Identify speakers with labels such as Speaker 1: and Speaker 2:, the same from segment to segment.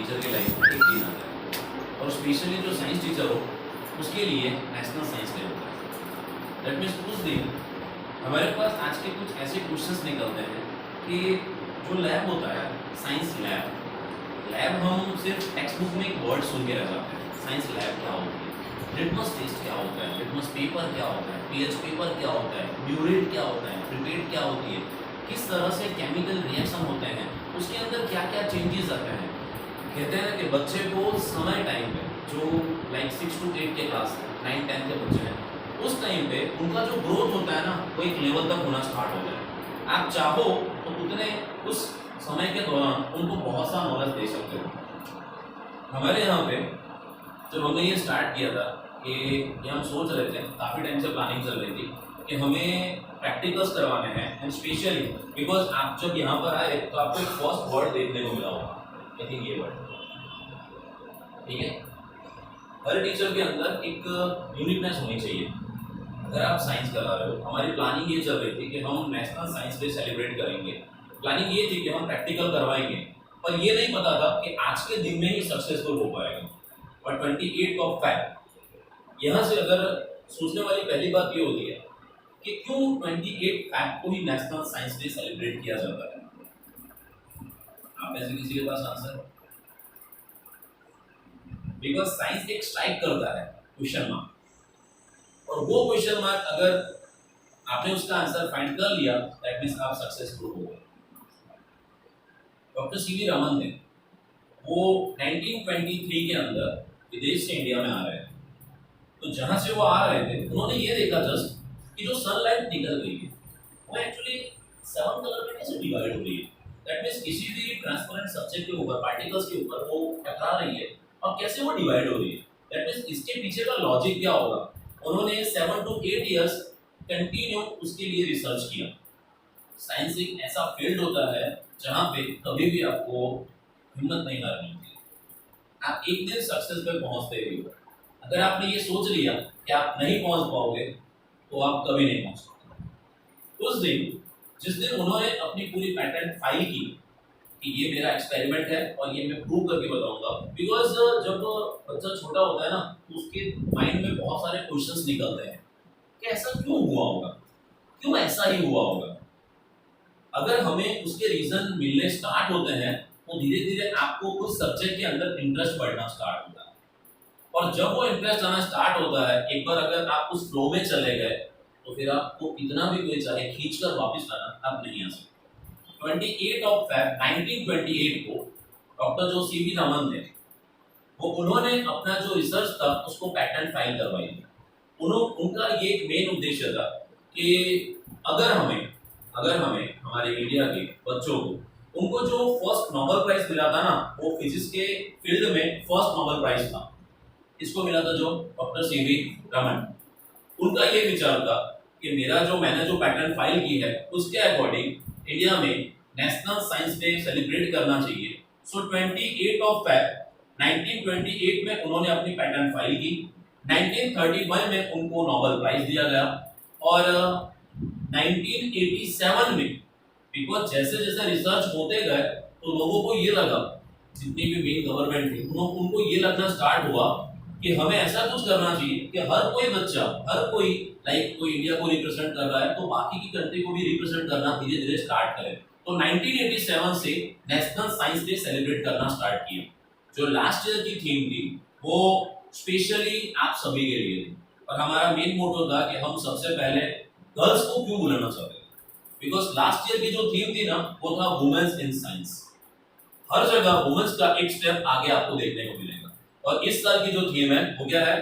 Speaker 1: Teacher की life में एक दिन आता है, और स्पेशली जो साइंस टीचर हो उसके लिए नेशनल साइंस डे होता है। दैट मीन्स उस दिन हमारे पास आज के कुछ ऐसे क्वेश्चंस निकलते हैं कि जो लैब होता है, साइंस लैब, हम सिर्फ टेक्स्ट बुक में एक वर्ड सुन के रह जाते हैं। साइंस लैब क्या होती है, लिटमस टेस्ट क्या होता है, लिटमस पेपर क्या होता है, पीएच पेपर क्या होता है, म्यूरेट क्या होता है, प्रिपेट क्या होती है, किस तरह से केमिकल रिएक्शन होते हैं, उसके अंदर क्या क्या चेंजेस आते हैं। कहते हैं कि बच्चे को समय टाइम पे, जो लाइक 6 to 8 के क्लास 9, 10 के बच्चे हैं, उस टाइम पे उनका जो ग्रोथ होता है ना, वो एक लेवल तक होना स्टार्ट हो जाए। आप चाहो तो उतने उस समय के दौरान उनको बहुत सा नॉलेज दे सकते हो। हमारे यहाँ पे जब हमने ये स्टार्ट किया था कि ये हम सोच रहे थे, काफ़ी टाइम से प्लानिंग चल रही थी कि हमें प्रैक्टिकल्स करवाने हैं, एंड स्पेशली बिकॉज आप जब यहाँ पर आए तो आपको एक फर्स्ट वर्ड देखने को मिला होगा, आई थिंक ये वर्ड, ठीक है। हर टीचर के अंदर एक यूनिकनेस होनी चाहिए। अगर आप साइंस करा रहे हो, हमारी प्लानिंग ये चल रही थी कि हम नेशनल साइंस डे सेलिब्रेट करेंगे। प्लानिंग ये थी कि हम प्रैक्टिकल करवाएंगे, पर ये नहीं पता था कि आज के दिन में ही सक्सेसफुल हो पाएगा। और 28 ऑफ फैब, यहाँ से अगर सोचने वाली पहली बात ये होती है कि क्यों 28 फैब को ही नेशनल साइंस डे सेलिब्रेट किया जाता है। आप में से किसी के पास आंसर है? बिकॉज साइंस एक स्ट्राइक करता है क्वेश्चन मार्क, और वो क्वेश्चन मार्क अगर आपने उसका आंसर फाइंड कर लिया, दैट मीन्स आप सक्सेसफुल हो गए। डॉक्टर सीवी रमन ने वो 1923 के अंदर विदेश से इंडिया में आ रहे थे, तो जहां से वो आ रहे थे उन्होंने ये देखा जस्ट कि जो सनलाइट निकल रही है वो एक्चुअली 7 कलर में कैसे डिवाइड हो रही है। दैट मीन्स किसी भी ट्रांसपेरेंट सब्जेक्ट के ऊपर, पार्टिकल्स के ऊपर वो टकरा रही है और कैसे वो डिवाइड हो रही है। दैट मीन्स इसके पीछे का लॉजिक क्या होगा। उन्होंने 7 to 8 ईयर्स कंटिन्यू उसके लिए रिसर्च किया। साइंस एक ऐसा फील्ड होता है जहाँ पे कभी भी आपको हिम्मत नहीं हारनी चाहिए। आप एक दिन सक्सेस पे पहुंचते ही हो। अगर आपने ये सोच लिया कि आप नहीं पहुंच पाओगे तो आप कभी नहीं पहुंच पाओगे। उस दिन, जिस दिन उन्होंने अपनी पूरी पैटेंट फाइल की कि ये मेरा एक्सपेरिमेंट है और ये मैं प्रूव करके बताऊंगा, बिकॉज जब बच्चा छोटा होता है ना तो उसके माइंड में बहुत सारे क्वेश्चंस निकलते हैं कि ऐसा क्यों हुआ होगा, क्यों ऐसा ही हुआ होगा। अगर हमें उसके रीजन मिलने स्टार्ट होते हैं तो धीरे धीरे आपको कुछ सब्जेक्ट के अंदर इंटरेस्ट बढ़ना स्टार्ट होता है, और जब वो इंटरेस्ट आना स्टार्ट होता है, एक बार अगर आप उस फ्लो में चले गए तो फिर आपको कितना भी कोई चाहे खींच कर वापिस लाना, आप नहीं आ सकते। 28 ऑफ फैब 1928 को डॉक्टर जो सीवी रमन थे, वो उन्होंने अपना जो रिसर्च था उसको पैटेंट फाइल करवाई थी। उनका ये एक मेन उद्देश्य था कि अगर हमें हमारे इंडिया के बच्चों को, उनको जो फर्स्ट नोबेल प्राइज मिला था ना, वो फिजिक्स के फील्ड में फर्स्ट नोबेल प्राइज था, इसको मिला था जो डॉक्टर सीवी रमन। उनका ये विचार था कि मैंने जो पैटर्न फाइल की है उसके अकॉर्डिंग इंडिया में नेशनल साइंस डे सेलिब्रेट करना चाहिए। सो 28 ऑफ फैब 1928 में उन्होंने अपनी पैटर्न फाइल की। 1931 में उनको नोबेल प्राइज दिया गया, और 1987 में बिकॉज जैसे जैसे रिसर्च होते गए तो लोगों को ये लगा, जितनी भी मेन गवर्नमेंट थी उनको ये लगना स्टार्ट हुआ कि हमें ऐसा कुछ करना चाहिए कि हर कोई बच्चा, हर कोई कोई इंडिया को रिप्रेजेंट कर रहा है तो बाकी की कंट्री को भी रिप्रेजेंट करना धीरे धीरे स्टार्ट करे। तो 1987 से नेशनल साइंस डे सेलिब्रेट करना स्टार्ट किया। जो लास्ट ईयर की थीम थी वो स्पेशली आप सभी के लिए थी, और हमारा मेन मोटो था कि हम सबसे पहले गर्ल्स को क्यों बुलाना चाहते हैं, बिकॉज लास्ट ईयर की जो थीम थी ना वो था वुमेन्स इन साइंस। हर जगह वुमेन्स का एक स्टेप आगे आपको देखने को मिलेगा, और इस साल की जो थीम है वो क्या है,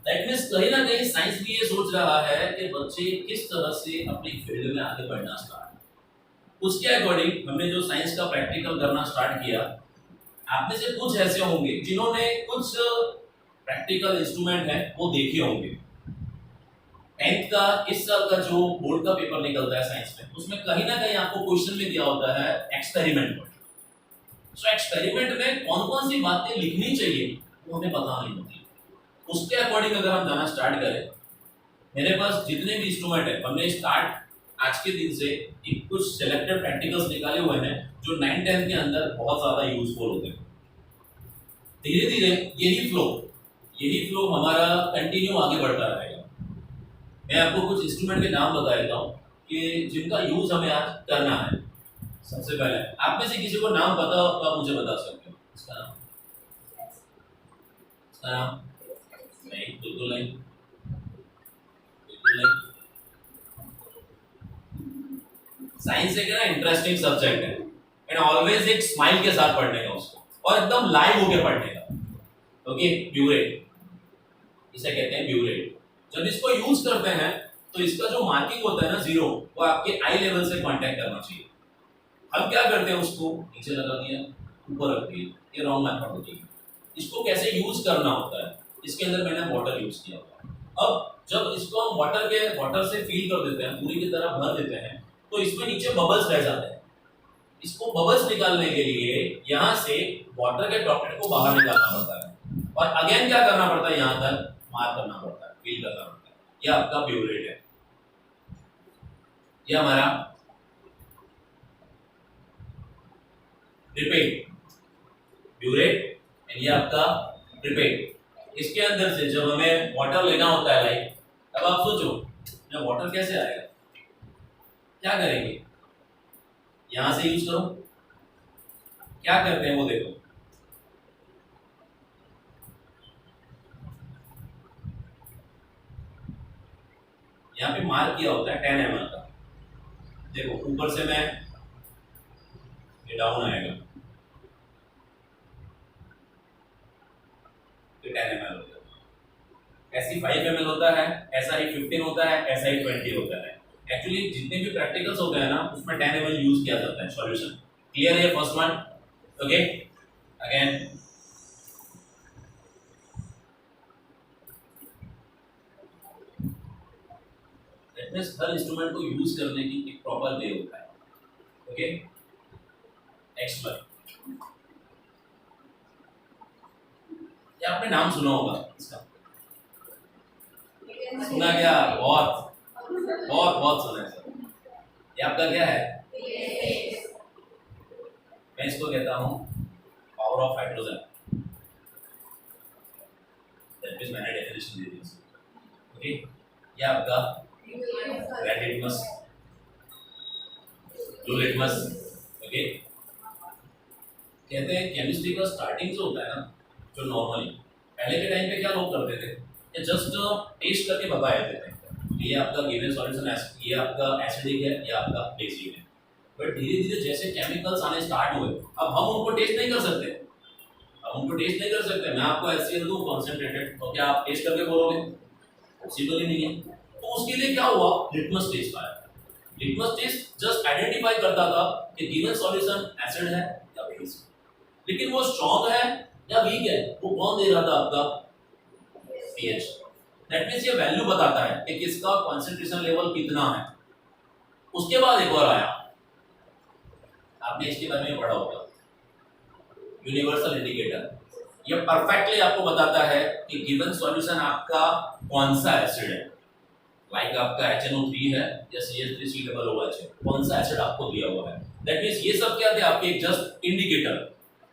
Speaker 1: दैट मींस कहीं ना कहीं साइंस भी ये सोच रहा है कि बच्चे किस तरह से अपनी फील्ड में आगे बढ़ना स्टार्ट। उसके अकॉर्डिंग हमने जो साइंस का प्रैक्टिकल करना स्टार्ट किया। आप में से कुछ ऐसे होंगे जिन्होंने कुछ प्रैक्टिकल इंस्ट्रूमेंट है वो देखे होंगे। 10th का इस साल का जो बोर्ड का पेपर निकलता है साइंस में, उसमें कहीं ना कहीं आपको क्वेश्चन में दिया होता है एक्सपेरिमेंट। सो एक्सपेरिमेंट में कौन कौन सी बातें लिखनी चाहिए वो हमें पता नहीं होती। उसके अकॉर्डिंग अगर हम जाना स्टार्ट करें, मेरे पास जितने भी इंस्ट्रूमेंट है हमने स्टार्ट आज के दिन से एक कुछ सिलेक्टेड प्रैक्टिकल्स निकाले हुए हैं जो 9-10 के अंदर बहुत ज्यादा यूजफुल होते हैं। धीरे धीरे यही फ्लो हमारा कंटिन्यू आगे बढ़ता रहेगा। मैं आपको कुछ इंस्ट्रूमेंट के नाम बता देता हूँ कि जिनका यूज हमें आज करना है। सबसे पहले आप में से किसी को नाम पता हो तो आप मुझे बता सकते हो। इसका नाम नहीं, बिल्कुल नहीं, बिल्कुल नहीं। साइंस एक है ना इंटरेस्टिंग सब्जेक्ट है एंड ऑलवेज एक स्माइल के साथ पढ़ने का उसको और एकदम लाइव होके पढ़ने का। ओके, ब्यूरेट, इसे कहते हैं ब्यूरेट। जब इसको यूज करते हैं तो इसका जो मार्किंग होता है ना 0, वो आपके आई लेवल से कांटेक्ट करना चाहिए। हम क्या करते हैं, उसको नीचे लगा दिया, ऊपर रख दिया, ये रॉन्ग मेथड होती है। इसको कैसे यूज करना होता है, इसके अंदर मैंने वाटर यूज किया हुआ। अब जब इसको हम वाटर से फिल कर देते हैं, पूरी की तरह भर देते हैं, तो इसमें नीचे बबल्स रह जाते हैं। इसको बबल्स निकालने के लिए यहाँ से वाटर के ड्रॉपलेट को बाहर निकालना पड़ता है और अगेन क्या करना पड़ता है, यहाँ तक मार करना पड़ता है, फिल करना पड़ता है। यह आपका ब्यूरेट है, यह हमारा रिपेट ब्यूरेट एंड ये आपका रिपेट। इसके अंदर से जब हमें वाटर लेना होता है लाइक, अब आप सोचो जब वाटर कैसे आएगा, क्या करेंगे, यहां से यूज करो, क्या करते हैं वो देखो। यहाँ पे मार्क किया होता है 10 ml का, देखो ऊपर से मैं ये डाउन आएगा, 10 ml होता है। ऐसी 5 ml होता है, ऐसा ही 15 होता है, ऐसा ही 20 होता है। एक्चुअली जितने भी प्रैक्टिकल्स होते हैं ना उसमें 10 ml यूज किया जाता है सॉल्यूशन। क्लियर है first one? Okay, again that means her instrument को यूज करने की एक प्रॉपर वे होता है। ओके, नेक्स्ट वन, ये आपने नाम सुना होगा इसका, सुना क्या? बहुत बहुत बहुत सुना है सर। ये आपका क्या है? मैं इसको कहता हूँ power of hydrogen. That means मैंने डेफिनेशन दे दी। ओके, ये आपका red litmus, blue litmus. Okay, कहते हैं केमिस्ट्री का स्टार्टिंग जो होता है ना, जो नॉर्मली पहले के टाइम पे क्या लोग करते थे, ये जस्ट टेस्ट करके बता देते थे ये आपका गिवन सॉल्यूशन है, ये आपका एसिडिक है, ये आपका बेसिक है। बट धीरे धीरे जैसे केमिकल्स आने स्टार्ट हुए, अब हम उनको टेस्ट नहीं कर सकते, मैं आपको HCl दूं कॉन्सेंट्रेटेड, तो क्या आप टेस्ट करके बोलोगे? पॉसिबल ही नहीं है। तो उसके लिए क्या हुआ, लिटमस टेस्ट आया। लिटमस टेस्ट जस्ट आइडेंटिफाई करता था कि गिवन सॉल्यूशन एसिड है या बेस, लेकिन वो स्ट्रॉन्ग है या वीक है वो कौन दे रहा था? आपका पीएच। दैट मींस ये वैल्यू बताता है कि किसका कंसंट्रेशन लेवल कितना है। उसके बाद एक और आया, आपने इसके बारे में पढ़ा होगा, यूनिवर्सल इंडिकेटर। ये परफेक्टली आपको बताता है कि गिवन सॉल्यूशन आपका कौन सा एसिड है, लाइक आपका HNO3 है या CH3COOH है, कौन सा एसिड आपको दिया हुआ है। दैट मींस ये सब क्या थे, आपके जस्ट इंडिकेटर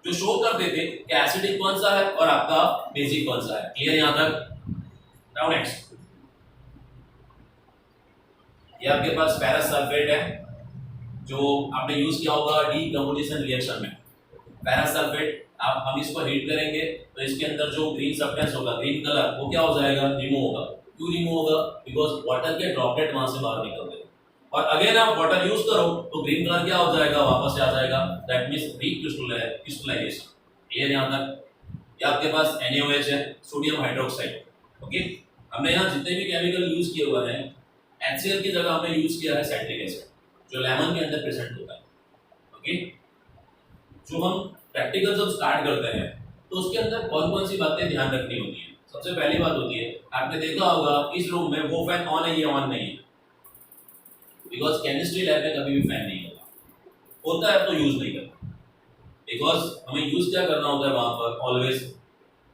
Speaker 1: जो शो करते थे कि एसिडिक कौन सा है और आपका बेसिक कौन सा है। क्लियर यहां तक? नाउ नेक्स्ट, ये आपके पास फेरस सल्फेट है जो आपने यूज किया होगा डीकंपोजिशन रिएक्शन में। फेरस सल्फेट हम इसको हीट करेंगे तो इसके अंदर जो ग्रीन सब्सटेंस होगा, ग्रीन कलर, वो क्या हो जाएगा? रिमूव होगा। क्यों रिमूव होगा? बिकॉज वाटर के ड्रॉपलेट वहां से बाहर निकल गए और अगेन आप वाटर यूज करो तो ग्रीन कलर क्या हो जाएगा? वापस से आ जाएगा। That means recrystallisation. क्लियर यहां तक? ये आपके पास NaOH है, सोडियम हाइड्रोक्साइड। ओके, हमने यहाँ जितने भी केमिकल यूज किए हुए हैं, HCl की जगह हमने यूज किया है साइट्रिक एसिड जो लेमन के अंदर प्रेजेंट होता है। ओके, जो हम प्रैक्टिकल जब स्टार्ट करते हैं तो उसके अंदर कौन कौन सी बातें ध्यान रखनी होती है? सबसे पहली बात होती है, आपने देखा होगा इस रूम में वो फैन ऑन है, ये ऑन नहीं है, बिकॉज केमिस्ट्री लैब में कभी भी फैन नहीं होता है तो यूज नहीं करता, बिकॉज हमें यूज क्या करना होता है वहां पर? Always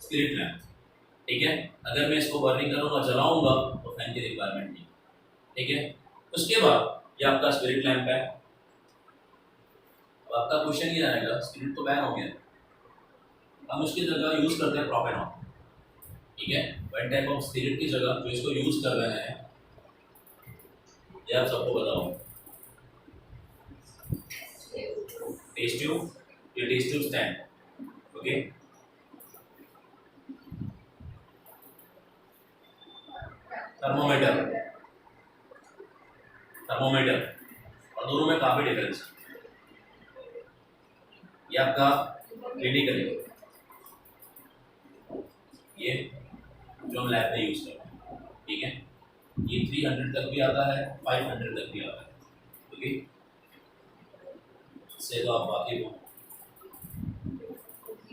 Speaker 1: spirit lamp. ठीक है, अगर मैं इसको बर्निंग करूंगा, जलाऊंगा तो फैन की रिक्वायरमेंट नहीं। ठीक है, उसके बाद ये आपका स्पिरिट लैंप है। अब आपका क्वेश्चन ये आएगा, स्पिरिट तो बैन हो गया, हम उसकी जगह यूज करते हैं प्रोपेनॉल, ठीक है। वन टाइप ऑफ स्पिरिट की जगह जो इसको यूज कर रहे हैं, ये आप सबको बताओ। टेस्ट ट्यूब, ये test tube stand, okay. Thermometer, thermometer, और दोनों में काफी डिफरेंस। ये आपका क्लिनिकल, ये जो हम लैब में यूज करते हैं, ठीक है। ये 300 तक भी आता है, 500 तक भी आता है, ओके। इससे तो आप वाकिफ हो,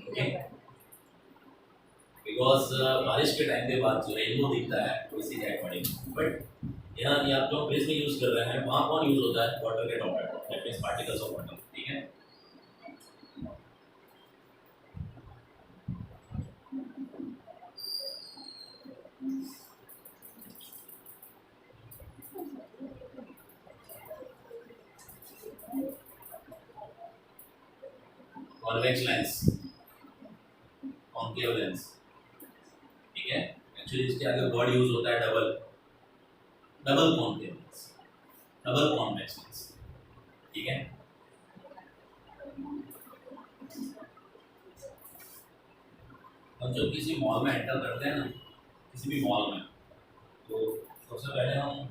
Speaker 1: ओके। बिकॉज बारिश के टाइम के बाद जो रेनबो दिखता है थोड़ी सी अकॉर्डिंग, बट यहाँ ये आप जो फ्रिज में यूज कर रहे हैं वहाँ कौन यूज होता है, वाटर के droplet, that means particles of water, ठीक है। कॉन्वेक्स लेंस, कॉन्केव लेंस, ठीक है। एक्चुअली इसके आगे वर्ड यूज होता है double, double concave lens, double convex lens, ठीक है। हम जब किसी मॉल में एंटर करते हैं ना, किसी भी मॉल में, तो सबसे पहले हम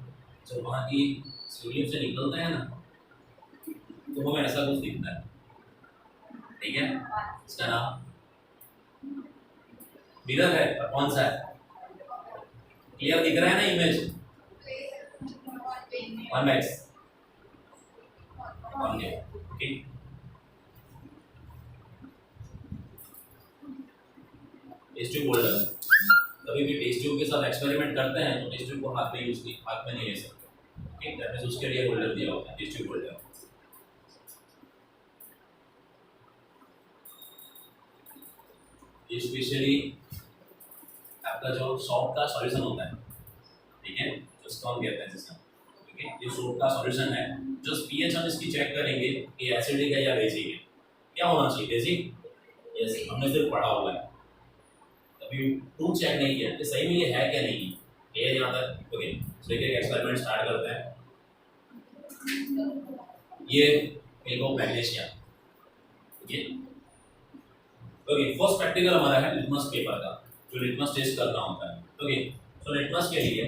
Speaker 1: जब वहाँ की सीढ़ियों से निकलते हैं ना, तो हमें ऐसा कुछ दिखता है, ठीक है। इसका नाम मिरर है, और कौन सा है, क्लियर दिख रहा है ना image, convex, concave, okay. Test tube holder, कभी भी टेस्ट ट्यूब के साथ एक्सपेरिमेंट करते हैं तो टेस्ट ट्यूब को हाथ में नहीं ले सकते, ओके। दैट मींस उसके लिए होल्डर दिया होता है, टेस्ट ट्यूब होल्डर। ये स्पेशली आपका जो सॉल्ट का सॉल्यूशन होता है, ठीक है, जिसको हम कहते हैं जिसका, ठीक है। ये सोप का सॉल्यूशन है, जो पीएच हम इसकी चेक करेंगे कि एसिडिक है या बेसिक है। क्या होना चाहिए, बेसिक, यस, हमने सिर्फ पढ़ा हुआ है, कभी टू चेक नहीं किया कि सही में ये है क्या नहीं है, यहाँ तक, ओके। तो एक एक्सपेरिमेंट स्टार्ट करते हैं। ये एक मैग्नीशियम, ठीक है, ओके। फर्स्ट प्रैक्टिकल हमारा है लिटमस पेपर का, जो लिटमस टेस्ट करना होता है, ओके। तो लिटमस के लिए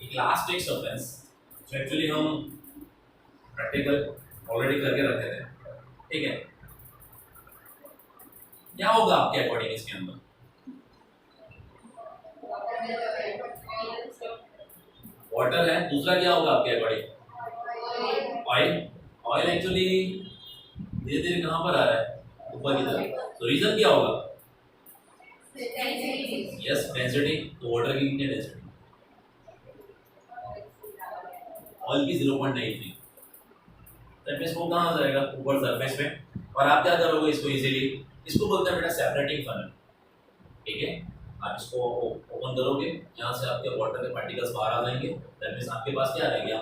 Speaker 1: एक लास्ट एक सब्सटेंस जो एक्चुअली हम प्रैक्टिकल ऑलरेडी करके रखे थे, ठीक है। क्या होगा आपके अकॉर्डिंग इसके अंदर, वाटर है, दूसरा क्या होगा आपके अकॉर्डिंग, ऑयल। ऑयल एक्चुअली धीरे धीरे कहाँ पर आ रहा है, ऊपर की तरफ, तो रीजन क्या होगा, यस, डेंसिटी। तो वाटर की कितनी डेंसिटी, ऑयल की 0.93, दैट मींस वो कहाँ आ जाएगा, ऊपर सरफेस पे। और आप क्या करोगे इसको इजीली, इसको बोलते हैं बेटा सेपरेटिंग फनल, ठीक है। आप इसको ओपन करोगे, यहाँ से आपके वाटर के पार्टिकल्स बाहर आ जाएंगे, दैट मींस आपके पास क्या रह गया,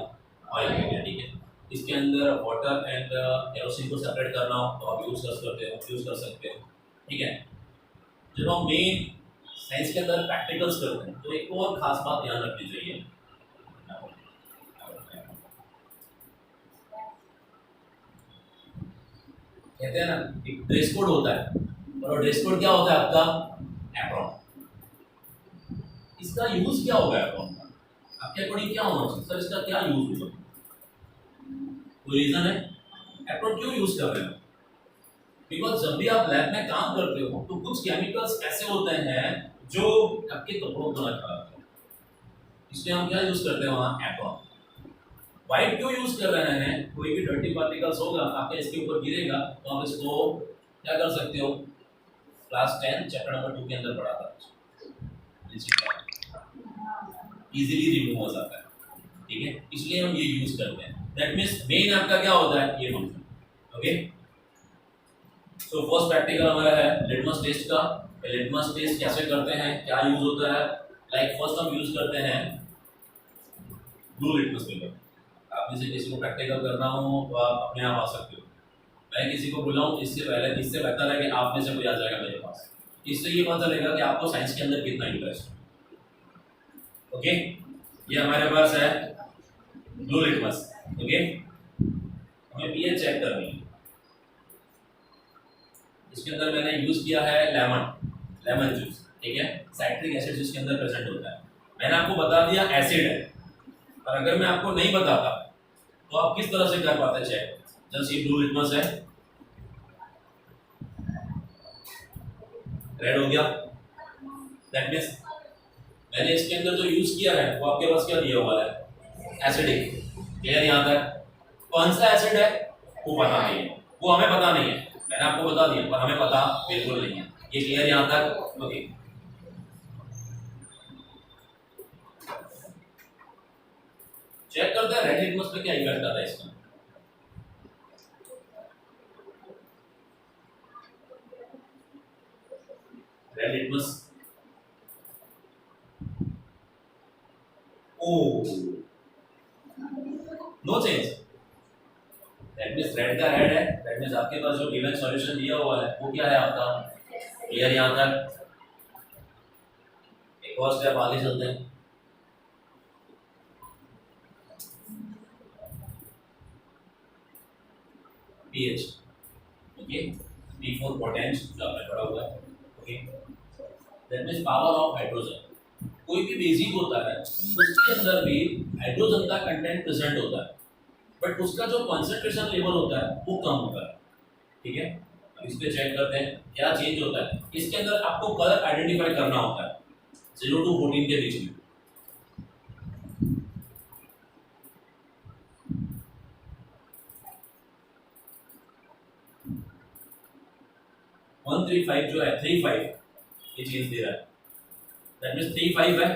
Speaker 1: ऑयल रह गया, ठीक है। इसके अंदर वाटर एंड केरोसिन को सेपरेट करना हो तो आप यूज कर सकते हो, ठीक है। जब हम मेन साइंस के अंदर प्रैक्टिकल्स करते हैं तो एक और खास बात ध्यान रखनी चाहिए, कहते हैं ना एक ड्रेस कोड होता है, और ड्रेस कोड क्या होता है आपका, एप्रॉन। इसका यूज क्या होगा एप्रॉन का, आपके अकॉर्डिंग क्या होना चाहिए, सर इसका क्या यूज होगा, कोई रीजन है, एप्रॉन क्यों यूज कर रहे हैं, बिकॉज जब भी आप लैब में काम करते हो तो कुछ केमिकल्स ऐसे होते हैं जो आपके कपड़ों को ना खराब करें, इसलिए हम क्या यूज करते हैं वहाँ, एप्रॉन। वाइट क्यों यूज कर रहे हैं, कोई भी डर्टी पार्टिकल्स होगा आपके इसके ऊपर गिरेगा तो आप इसको क्या कर सकते हो, क्लास 10 चैप्टर नंबर 2 के अंदर पढ़ा था, इजीली रिमूव हो जाता है, ठीक है। इसलिए हम ये यूज करते हैं, दैट मींस मेन आपका क्या होता है, ये function, okay. So first practical हमारा है लिटमस टेस्ट का। लिटमस टेस्ट कैसे करते हैं, क्या यूज होता है, लाइक फर्स्ट हम यूज करते हैं ब्लू लिटमस पेपर। आप में से किसी को प्रैक्टिकल करना हो तो आप अपने आप आ सकते हो। मैं किसी को बुलाऊं इससे पहले, इससे बेहतर है कि आप में से कोई आ जाएगा मेरे पास। इससे ये पता चलेगा कि आपको साइंस के अंदर कितना इंटरेस्ट है। ओके, ये हमारे पास है ब्लू लिटमस। ओके, हमें पीएच चेक करनी है। इसके अंदर मैंने यूज किया है लेमन जूस। ठीक है, साइट्रिक एसिड जिसके अंदर प्रेजेंट होता है। मैंने आपको बता दिया एसिड है, और अगर मैं आपको नहीं बताता तो आप किस तरह से कर पाते चेक? जस्ट ये ब्लू लिटमस है, रेड हो गया, दैट मीन्स मैंने इसके अंदर जो यूज किया है वो आपके पास क्या दिया हुआ है? एसिडिक। क्लियर? यहाँ तक कौन सा एसिड है वो पता नहीं है, वो हमें पता नहीं है। मैंने आपको बता दिया पर हमें पता बिल्कुल नहीं है। ये क्लियर यहाँ तक? ओके, चेक करते हैं रेड लिटमस पे क्या इफेक्ट आता है इसका। Red litmus, oh no change. That means red का रेड है, दैट मीन्स आपके पास जो गिवन सॉल्यूशन दिया हुआ है वो क्या है आपका? क्लियर यहाँ तक? एक और स्टेप आगे चलते हैं। PH. Okay, P for potence जो आपने पढ़ा हुआ है। Okay, that means power of hydrogen. कोई भी बेसिक होता है उसके अंदर भी हाइड्रोजन का कंटेंट प्रेजेंट होता है, बट उसका जो कॉन्सेंट्रेशन लेवल होता है वो कम होता है। ठीक है, अब इस पे चेक करते हैं क्या चेंज होता है। इसके अंदर आपको कलर आइडेंटिफाई करना होता है 0 to 14 के बीच में। वन थ्री फाइव जो है 35 ये चेंज दे रहा है, दैट मीन्स 35 है।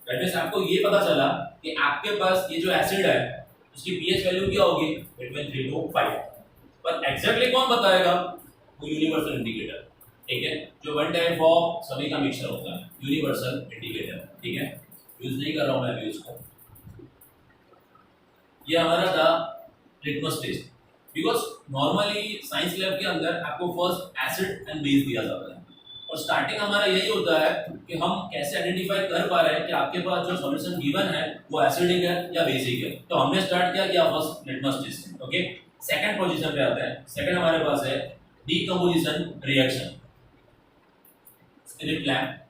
Speaker 1: दैट मीन्स आपको ये पता चला कि आपके पास ये जो एसिड है उसकी पीएच वैल्यू क्या होगी? Between 3 to 5। पर एग्जैक्टली कौन बताएगा? वो यूनिवर्सल इंडिकेटर। ठीक है, जो वन टाइप ऑफ सभी का मिक्सचर होता है, यूनिवर्सल इंडिकेटर। ठीक है, यूज नहीं कर रहा हूं मैं अभी उसको। ये हमारा था litmus test. Because normally science lab के अंदर आपको फर्स्ट एसिड एंड बेस दिया जाता है, और स्टार्टिंग हमारा यही होता है कि हम कैसे आइडेंटिफाई कर पा रहे हैं कि आपके पास जो सॉल्यूशन गिवन है वो एसिडिक है या बेसिक है। तो हमने स्टार्ट किया first litmus test. Okay, second position पे आते हैं। सेकंड हमारे पास है डीकंपोजिशन रिएक्शन, स्पिरिट लैम्प।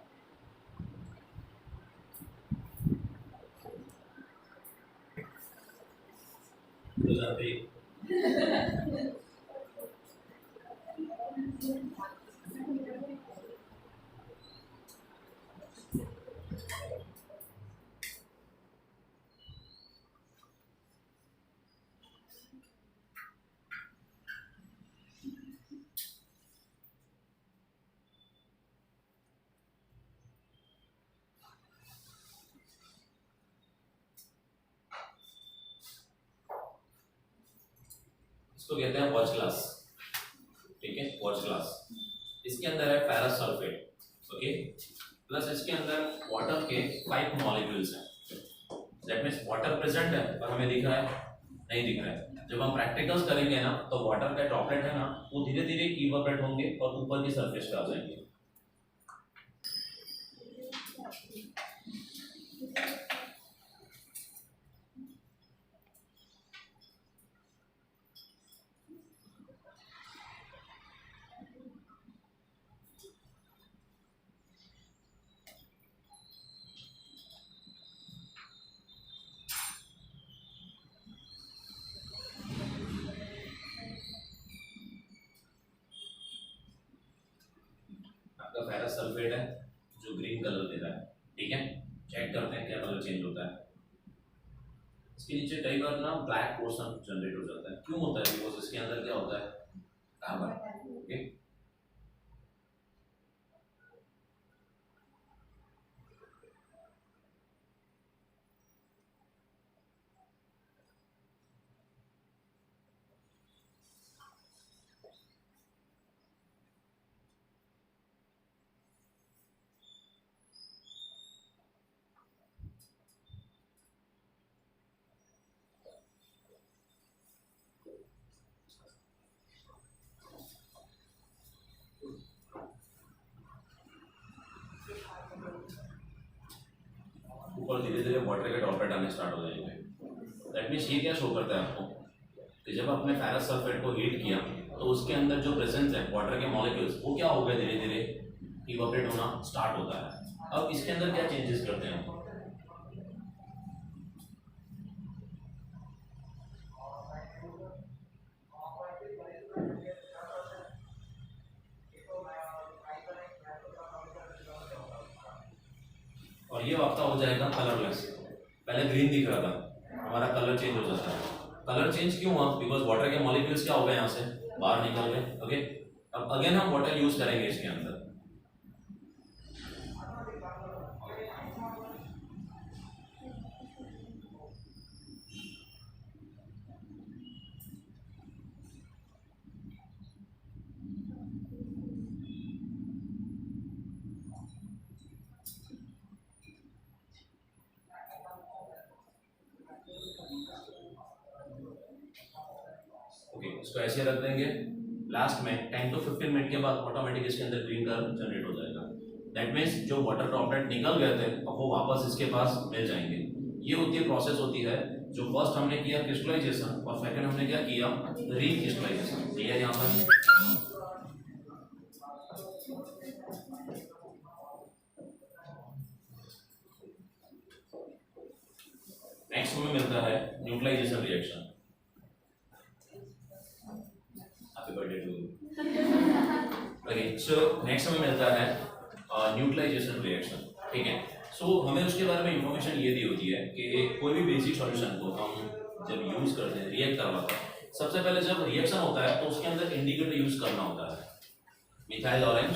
Speaker 1: इसको कहते हैं वॉच ग्लास। ठीक है, वॉच ग्लास। इसके अंदर है फेरस सल्फेट। ओके, प्लस इसके अंदर वाटर के 5 मॉलिक्यूल्स हैं। दैट मींस वाटर प्रेजेंट है पर हमें दिख रहा है नहीं दिख रहा है। जब हम प्रैक्टिकल्स करेंगे ना तो वाटर का ड्रॉपलेट है ना वो धीरे धीरे इवेपोरेट होंगे और ऊपर की सरफेस पे आ जाएंगे। आपका फेरस सल्फेट है जो ग्रीन कलर दे रहा है। ठीक है, चेक करते हैं क्या कलर चेंज होता है। इसके नीचे कई बार ना ब्लैक पोर्शन जनरेट हो जाता है। क्यों होता है? बिकॉज इसके अंदर क्या होता है? कार्बन। ओके, ऊपर धीरे धीरे वाटर के ड्रॉपलेट आने स्टार्ट हो जाएंगे। दैट मीन्स ये क्या शो करता है आपको कि जब आपने फेरस सल्फेट को हीट किया तो उसके अंदर जो प्रेजेंस है वाटर के मॉलिक्यूल्स वो क्या हो गए, धीरे धीरे इवोपरेट होना स्टार्ट होता है। अब इसके अंदर क्या चेंजेस करते हैं हम, और ये आपका हो जाएगा कलरलेस। पहले ग्रीन दिख रहा था, हमारा कलर चेंज हो जाता है। कलर चेंज क्यों हुआ, बिकॉज वाटर के मॉलिक्यूल्स क्या हो गए, यहाँ से बाहर निकल गए। ओके, अब अगेन हम वाटर यूज करेंगे इसके अंदर। ओके, इसको ऐसे रख देंगे। लास्ट में 10 to 15 मिनट के बाद ऑटोमेटिक इसके अंदर ग्रीन कलर जनरेट हो जाएगा। दैट मीन्स जो वाटर ड्रॉपलेट निकल गए थे अब वो वापस इसके पास मिल जाएंगे। ये होती है प्रोसेस होती है जो फर्स्ट हमने किया क्रिस्टलाइजेशन और सेकंड हमने क्या किया रीक्रिस्टलाइजेशन। ठीक है, यहाँ पर नेक्स्ट हमें मिलता है neutralisation reaction. Happy birthday to you. Okay, so next हमें मिलता है न्यूट्रलाइजेशन रिएक्शन। ठीक है, सो हमें उसके बारे में इंफॉर्मेशन ये दी होती है कि कोई भी बेसिक सॉल्यूशन को हम जब यूज करते हैं रिएक्ट करवाते हैं, सबसे पहले जब रिएक्शन होता है तो उसके अंदर इंडिकेटर यूज करना होता है, methyl orange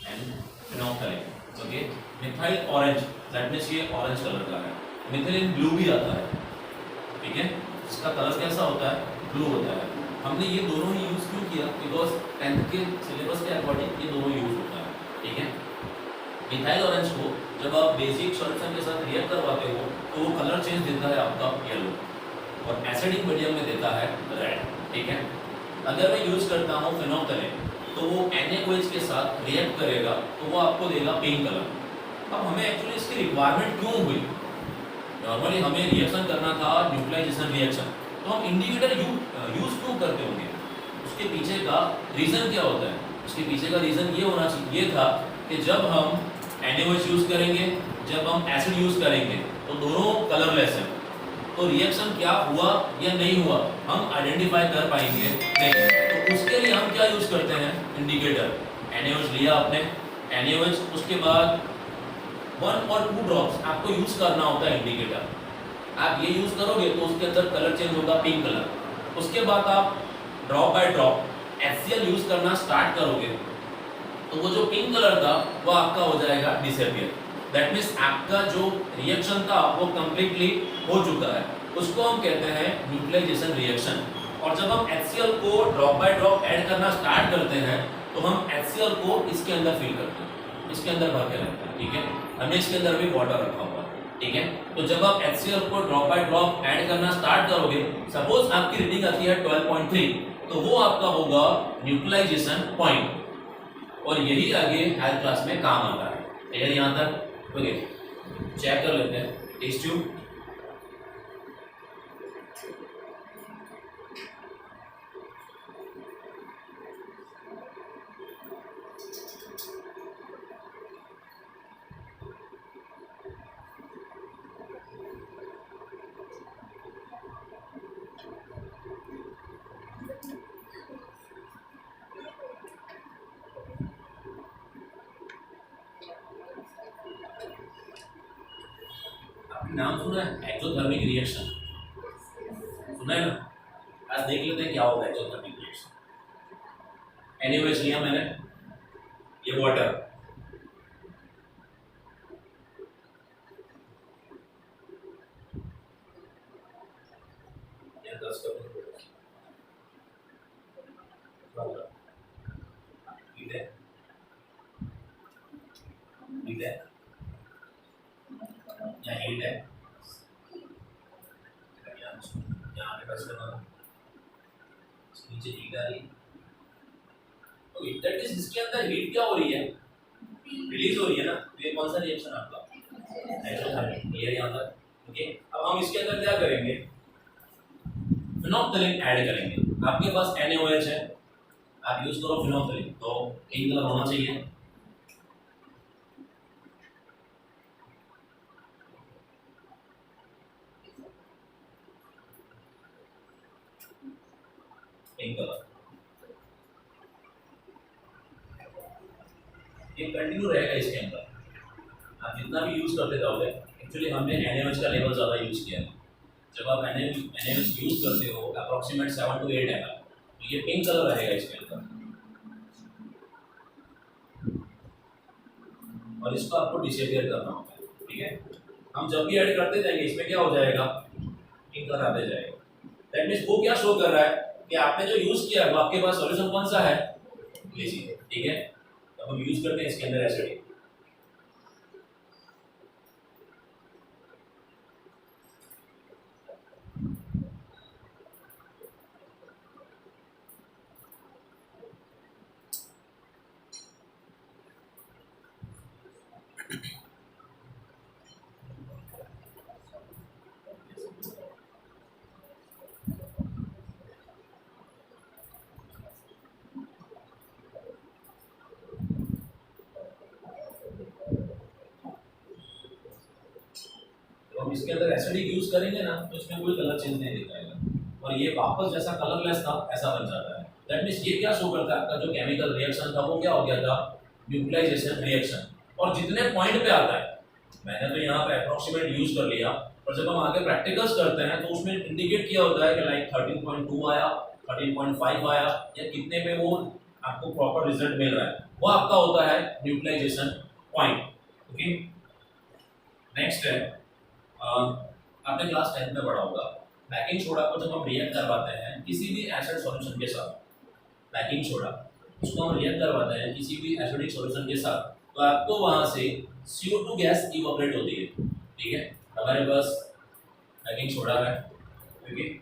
Speaker 1: and phenoxide. Okay, methyl orange that means ये ऑरेंज कलर का है। मिथिलीन ब्लू भी आता है। ठीक है, इसका कलर कैसा होता है, ब्लू होता है। हमने ये दोनों ही यूज क्यों किया, बिकॉज 10th के सिलेबस के अकॉर्डिंग ये दोनों यूज होता है। ठीक है, मिथाइल ऑरेंज को जब आप बेसिक सॉल्यूशन के साथ रिएक्ट करवाते हो तो वो कलर चेंज देता है आपका येलो, और एसिडिक मीडियम में देता है रेड। ठीक है, अगर मैं यूज करता हूँ फिनोक्साइड तो वो NaOH के साथ रिएक्ट करेगा तो वो आपको देगा पिंक कलर। अब हमें एक्चुअली इसकी रिक्वायरमेंट क्यों हुई, नॉर्मली हमें रिएक्शन करना था न्यूट्रलाइजेशन रिएक्शन, तो हम इंडिकेटर यूज क्यों करते होंगे, उसके पीछे का रीजन क्या होता है। उसके पीछे का रीजन ये होना चाहिए, ये था कि जब हम NaOH यूज करेंगे, जब हम एसिड यूज करेंगे तो दोनों कलरलेस है, तो रिएक्शन क्या हुआ या नहीं हुआ हम आइडेंटिफाई कर पाएंगे नहीं। तो उसके लिए हम क्या यूज करते हैं, इंडिकेटर। NaOH लिया आपने, NaOH उसके बाद 1 और 2 ड्रॉप्स आपको यूज करना होता है इंडिकेटर। आप ये यूज करोगे तो उसके अंदर कलर चेंज होगा पिंक कलर। उसके बाद आप drop by drop HCl use करना स्टार्ट करोगे तो वो जो पिंक कलर था वो आपका हो जाएगा डिसअपियर। दैट मीन्स आपका जो रिएक्शन था वो कंप्लीटली हो चुका है, उसको हम कहते हैं न्यूट्रलाइजेशन रिएक्शन। और जब हम HCl को ड्रॉप बाय ड्रॉप ऐड करना स्टार्ट करते हैं तो हम HCl को इसके अंदर फिल करते हैं, इसके अंदर भर के रखते हैं। ठीक है, हमने इसके अंदर भी वाटर रखा हुआ है। ठीक है, तो जब आप HCl को ड्रॉप बाय ड्रॉप ऐड करना स्टार्ट करोगे, सपोज आपकी रीडिंग आती है 12.3, तो वो आपका होगा न्यूट्रलाइजेशन पॉइंट, और यही आगे हेल्थ क्लास में काम आता है। क्लियर यहाँ तक? ओके, चेक कर लेते हैं टेस्ट ट्यूब। नाम सुना है एक्सोथर्मिक रिएक्शन, सुना है ना? आज देख लेते हैं क्या होगा एक्सोथर्मिक रिएक्शन। NaOH लिया मैंने, ये वाटर, ये 10 कप ठीक है, ठीक है, यहाँ हीट है, यहाँ पे टच करना, नीचे हीट आ रही है। तो दैट इज इसके अंदर हीट क्या हो रही है, रिलीज हो रही है ना। तो ये कौन सा रिएक्शन आपका, क्लियर यहाँ तक? ओके, अब हम इसके अंदर क्या करेंगे, फिनोल्फथालीन ऐड करेंगे। आपके पास NaOH है, आप यूज करो फिनोल्फथालीन, तो पिंक कलर होना चाहिए। पिंक कलर ये कंटिन्यू रहेगा इसके अंदर, आप जितना भी यूज करते जाओगे। एक्चुअली हमने NaOH का लेवल ज़्यादा यूज किया है। जब आप NaOH यूज करते हो अप्रोक्सीमेट 7 to 8 ml, तो ये पिंक कलर रहेगा इसके अंदर, और इसको आपको डिसेपियर करना होगा। ठीक है, हम जब भी ऐड करते जाएंगे इसमें क्या हो जाएगा, पिंक कलर आते जाएगा। दैट मीन्स वो क्या शो कर रहा है कि आपने जो यूज किया है वो आपके पास सॉल्यूशन कौन सा है, लीजिए। ठीक है, तो हम यूज करते हैं इसके अंदर एसिड। हम इसके अंदर एसिडिक यूज करेंगे ना तो इसमें कोई कलर चेंज नहीं दिखाएगा, और ये वापस जैसा कलरलेस था ऐसा बन जाता है। दैट मीन्स ये क्या शो करता है, आपका जो केमिकल रिएक्शन था वो क्या हो गया था, न्यूक्लियाइजेशन रिएक्शन। और जितने पॉइंट पे आता है, मैंने तो यहाँ पे अप्रोक्सीमेट यूज कर लिया, और जब हम आगे प्रैक्टिकल्स करते हैं तो उसमें इंडिकेट किया होता है कि लाइक 13.2 आया, 13.5 आया, या कितने पे वो आपको प्रॉपर रिजल्ट मिल रहा है, वो आपका होता है न्यूक्लियाइजेशन पॉइंट। ओके, नेक्स्ट है, आपने क्लास 10 में पढ़ा होगा, बेकिंग सोडा को जब हम रिएक्ट करवाते हैं किसी भी एसिड सॉल्यूशन के साथ, बेकिंग सोडा उसको हम रिएक्ट करवाते हैं किसी भी एसिडिक सॉल्यूशन के साथ, तो आपको वहां से CO2 गैस इवोपरेट होती है। ठीक है, हमारे पास बेकिंग सोडा है, ठीक है,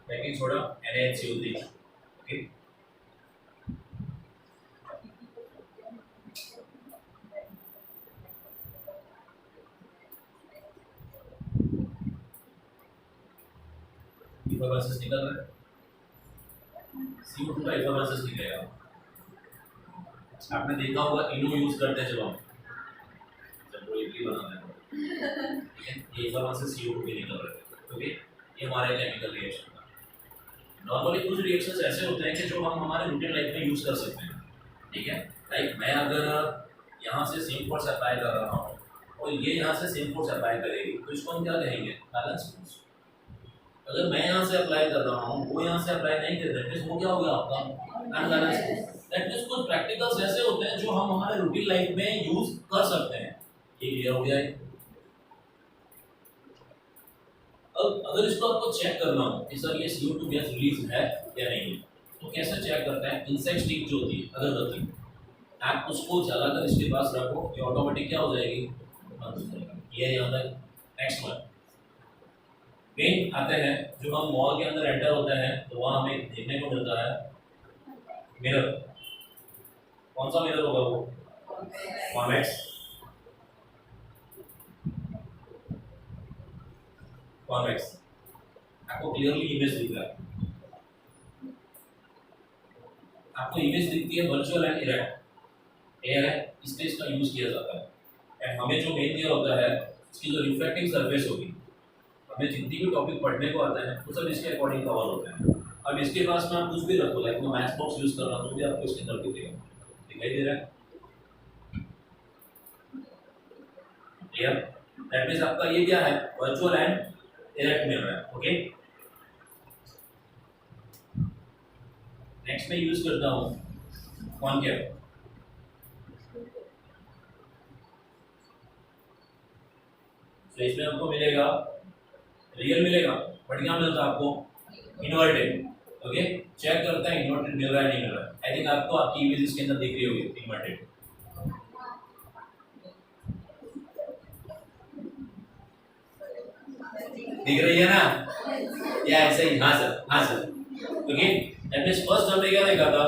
Speaker 1: बेकिंग सोडा NaCO3। ओके, इफोर्मेंसेस निकल रहा है, CO2 का इफोर्मेंसेस निकलेगा। आपने देखा होगा इनो यूज करते हैं जब वो इडली बनाते हैं, ठीक है, ये इफोर्मेंसेस CO2 के निकल रहे हैं। ओके, ये हमारे केमिकल रिएक्शन का। नॉर्मली कुछ रिएक्शंस ऐसे होते हैं कि जो हम हमारे रूटीन लाइफ में यूज कर सकते हैं। ठीक है, लाइक मैं अगर यहाँ से सेम फोर्स अप्लाई कर रहा हूँ और ये यहाँ से सेम फोर्स अप्लाई करेगी, तो इसको हम क्या कहेंगे, बैलेंस फोर्स। अगर मैं यहाँ से अप्लाई कर रहा हूँ, वो यहाँ से अप्लाई नहीं कर रहे, वो क्या हो गया आपका अनबैलेंस फोर्स। दैट मींस कुछ प्रैक्टिकल्स ऐसे होते हैं जो हम हमारे रूटीन लाइफ में यूज कर सकते हैं। ये क्लियर हो गया है? अब अगर इसको आपको चेक करना हो कि सर ये CO2 गैस रिलीज है या नहीं है, तो कैसे चेक करते हैं, इंसेक्ट स्टिक जो होती है अगरबत्ती, आप उसको जलाकर इसके पास रखो, ये ऑटोमेटिक क्या हो जाएगी, बंद हो जाएगी। ये यहाँ तक। नेक्स्ट वन, मेन आते हैं, जो हम मॉल के अंदर एंटर होते हैं तो वहाँ हमें देखने को मिलता है मिरर। कौन सा मिरर होगा वो, कॉन्वेक्स, कॉन्वेक्स। आपको क्लियरली इमेज दिख रहा है, आपको इमेज दिखती है वर्चुअल एंड इरेक्ट एयर है, इसलिए इसका यूज किया जाता है। एंड हमें जो मेन दिया होता है, इसकी जो रिफ्लेक्टिंग सरफेस होगी, हमें जितनी भी टॉपिक पढ़ने को आता है वो सब इसके अकॉर्डिंग कवर होते हैं। अब इसके पास में आप कुछ भी रखो, लाइक मैं मैथ बॉक्स यूज कर रहा हूँ तो भी आपको इसके अंदर दिखेगा, दिखाई दे रहा है, क्लियर? दैट मींस आपका ये क्या है, वर्चुअल एंड इरेक्ट मिरर है। ओके, नेक्स्ट मैं यूज करता हूँ कॉनकेव। तो इसमें आपको मिलेगा, रियल मिलेगा, बढ़िया मिलता है आपको इन्वर्टेड। ओके, चेक करते हैं इन्वर्टेड मिल रहा है नहीं मिल रहा है। आई थिंक आपको आपकी इमेज इसके अंदर दिख रही होगी इन्वर्टेड, दिख रही है ना, या ऐसे ही? हाँ सर, हाँ sir. Okay, that means first हमने क्या देखा था,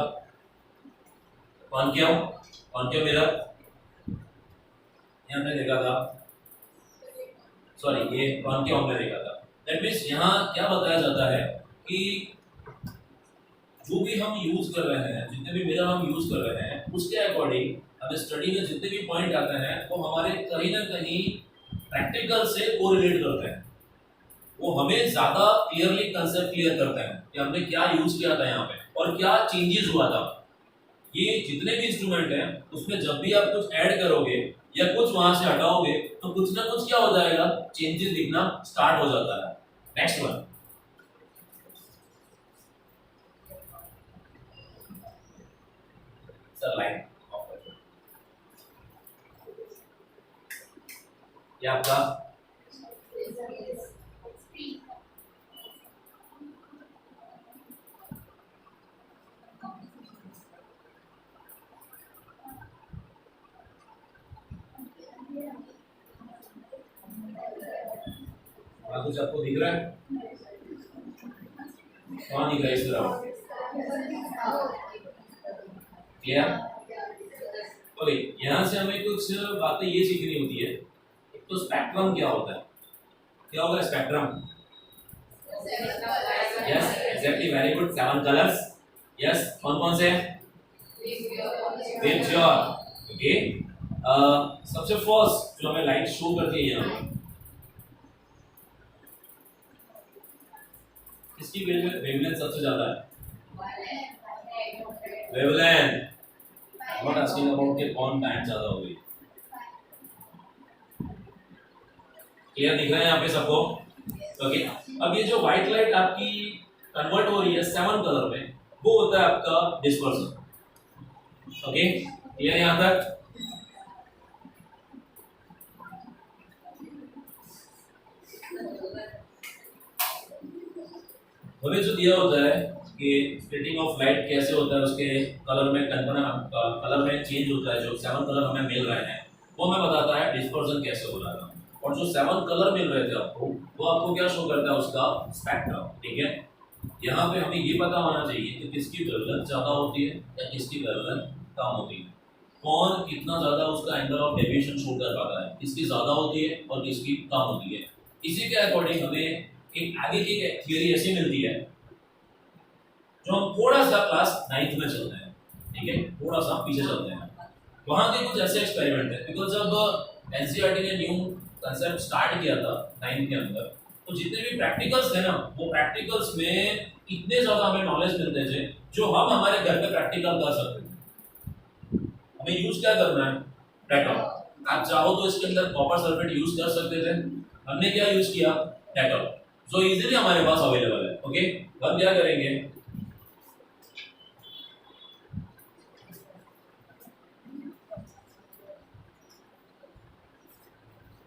Speaker 1: कॉनकेव, कॉनकेव मिरर हमने देखा था, सॉरी ये कॉनकेव हमने देखा था। दैट मींस यहाँ क्या बताया जाता है कि जो भी हम यूज कर रहे हैं, जितने भी मिरर हम यूज कर रहे हैं, उसके अकॉर्डिंग हमें स्टडी में जितने भी पॉइंट आते हैं वो हमारे कहीं ना कहीं प्रैक्टिकल से कोरिलेट करते हैं, वो हमें ज्यादा क्लियरली कंसेप्ट क्लियर करते हैं कि हमने क्या यूज किया था यहाँ पे और क्या चेंजेस हुआ था। ये जितने भी इंस्ट्रूमेंट हैं उसमें जब भी आप कुछ ऐड करोगे या कुछ वहां से हटाओगे तो कुछ ना कुछ क्या हो जाएगा, चेंजेस दिखना स्टार्ट हो जाता है। नेक्स्ट वन, सर लाइन ये आपका कुछ आपको दिख रहा है, कौन दिख रहा है इस तरफ? क्लियर? ओके, यहाँ से हमें कुछ बातें ये सीखनी होती है। एक तो स्पेक्ट्रम क्या होता है, क्या होगा spectrum? Yes exactly, very good, 7 colours. Yes, कौन कौन से? पिक्चर। ओके, सबसे फर्स्ट जो हमें लाइट शो करती है यहाँ किसकी वेवलेंथ सबसे ज्यादा है? वेवलेंथ, नॉट आस्किंग अबाउट के कौन बैंड ज्यादा हो गई। क्लियर दिख रहा है यहाँ पे सबको? ओके, अब ये जो व्हाइट लाइट आपकी कन्वर्ट हो रही है 7 कलर में, वो होता है आपका डिस्पर्सन। ओके, क्लियर यहाँ तक? हमें जो दिया होता है कि स्प्लिटिंग ऑफ लाइट कैसे होता है, उसके कलर में कलर में चेंज होता है, जो 7 कलर हमें मिल रहे हैं वो हमें बताता है डिस्पर्सन कैसे हो रहा है। और जो 7 कलर मिल रहे थे आपको, वो आपको क्या शो करता है, उसका स्पेक्ट्रम। ठीक है, यहाँ पे हमें ये पता होना चाहिए कि किसकी वेवलेंथ ज़्यादा होती है या किसकी वेवलेंथ कम होती है, कौन कितना ज़्यादा उसका एंगल ऑफ डेविएशन शो कर पाता है, किसकी ज़्यादा होती है और किसकी कम होती है। इसी के अकॉर्डिंग हमें एक आगे की थियोरी ऐसी मिलती है जो हम थोड़ा सा क्लास 9th में चलते हैं, ठीक है, थोड़ा सा पीछे चलते हैं। वहाँ के कुछ ऐसे एक्सपेरिमेंट है, बिकॉज जब एनसीईआरटी ने न्यू कंसेप्ट स्टार्ट किया था 9th के अंदर, तो जितने भी प्रैक्टिकल्स थे ना, वो प्रैक्टिकल्स में इतने ज़्यादा हमें नॉलेज मिलते थे जो हम हमारे घर पे प्रैक्टिकल कर सकते थे। हमें यूज क्या करना है, डेटॉल। आप चाहो तो इसके अंदर कॉपर सल्फेट यूज कर सकते थे, हमने क्या यूज किया, डेटॉल, जो इजीली हमारे पास अवेलेबल है। ओके, हम क्या करेंगे,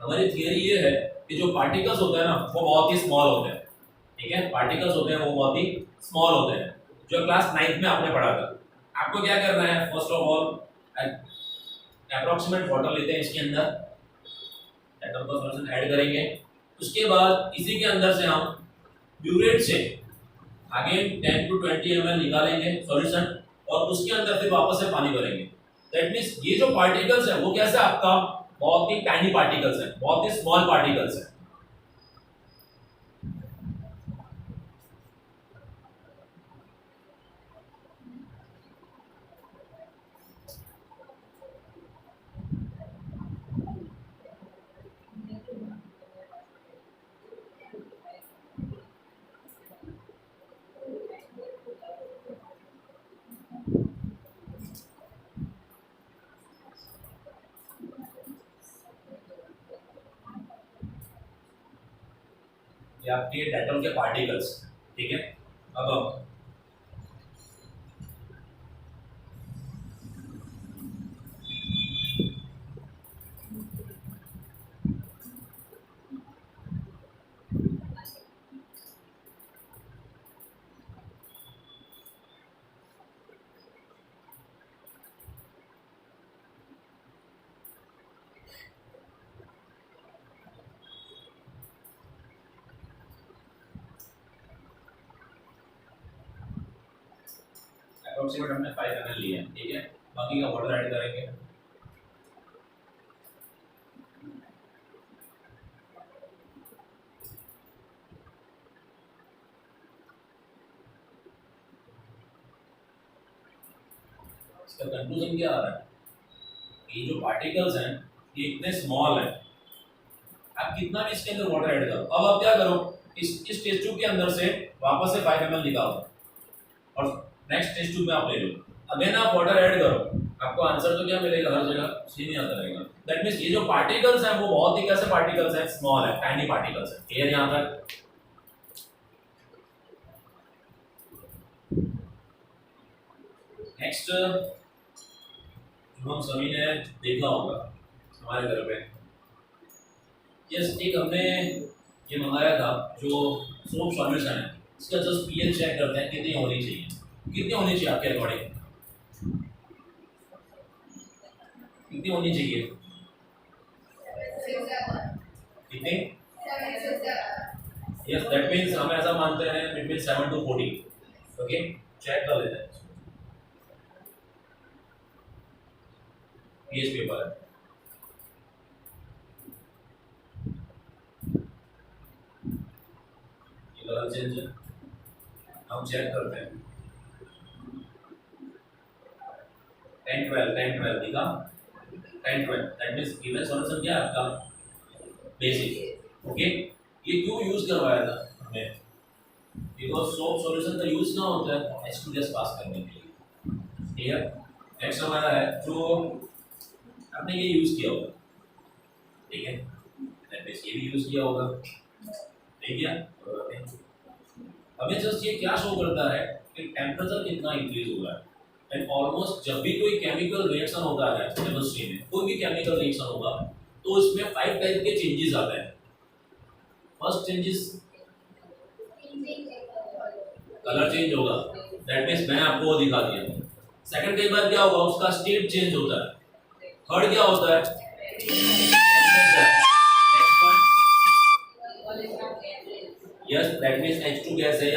Speaker 1: हमारी थियरी ये है कि जो पार्टिकल्स होते हैं ना वो बहुत ही स्मॉल होते हैं। ठीक है, पार्टिकल्स होते हैं वो बहुत ही स्मॉल होते हैं, जो क्लास 9th में आपने पढ़ा था। आपको क्या करना है, first of all approximate water लेते हैं, इसके अंदर एटम का सॉल्यूशन ऐड करेंगे, उसके बाद इसी के अंदर से हम ब्यूरेट से अगेन 10 to 20 ml निकालेंगे सॉल्यूशन, और उसके अंदर फिर वापस से पानी भरेंगे। दैट मींस ये जो पार्टिकल्स है वो कैसे आपका बहुत ही टाइनी पार्टिकल्स है, बहुत ही स्मॉल पार्टिकल्स है। ये आपके एटम के पार्टिकल्स, ठीक है। अब अप्रोक्सीमेट हमने 5 ml लिया है, ठीक है। बाकी का वाटर ऐड करेंगे। इसका कंक्लूजन क्या आ रहा है? ये जो पार्टिकल्स हैं ये इतने स्मॉल हैं, आप कितना भी इसके अंदर वाटर ऐड करो। अब आप क्या करो, इस टेस्ट ट्यूब के अंदर से वापस से 5 ml निकालो और नेक्स्ट टेस्ट ट्यूब में आप ले लो। अगेन आप वाटर ऐड करो, आपको आंसर तो क्या मिलेगा, हर जगह सेम ही आता रहेगा। दैट मींस ये जो पार्टिकल्स हैं वो बहुत ही कैसे पार्टिकल्स हैं, स्मॉल है, टाइनी पार्टिकल्स हैं। क्लियर यहां तक? नेक्स्ट जो हम सभी ने देखा होगा हमारे घर पे, यस, एक हमने ये मंगाया था जो सोप सॉल्यूशन है, इसका जस्ट पीएच चेक करते हैं कितनी होनी चाहिए। कितनी होनी चाहिए आपके अकॉर्डिंग, कितनी होनी चाहिए? कितनी? यस, दैट मींस हम ऐसा मानते हैं बिटवीन 7 to 14। ओके, चेक कर लेते हैं। पीएच पेपर है, ये कलर चेंज है, हम चेक करते हैं। 10 12 दिखा, 10 12, दैट मींस गिवन सॉल्यूशन क्या है आपका, बेसिक। ओके, ये क्यों यूज करवाया था हमने, बिकॉज सोप सॉल्यूशन का यूज ना होता है H2 गैस पास करने के लिए। क्लियर? नेक्स्ट हमारा है जो आपने ये यूज किया होगा, ठीक है, दैट मींस ये भी यूज किया होगा, ठीक है। हमें जस्ट ये क्या शो करता है कि टेम्परेचर कितना इंक्रीज हो रहा है। एंड ऑलमोस्ट जब भी कोई केमिकल रिएक्शन होता है केमिस्ट्री में, कोई भी केमिकल रिएक्शन होगा तो इसमें 5 टाइप के चेंजेस आते हैं। फर्स्ट चेंजेस, कलर चेंज होगा, दैट मींस मैंने आपको वो दिखा दिया। सेकंड कई बार क्या होगा, उसका स्टेट चेंज होता है। थर्ड क्या होता है, next one, yes, that means H2 gas है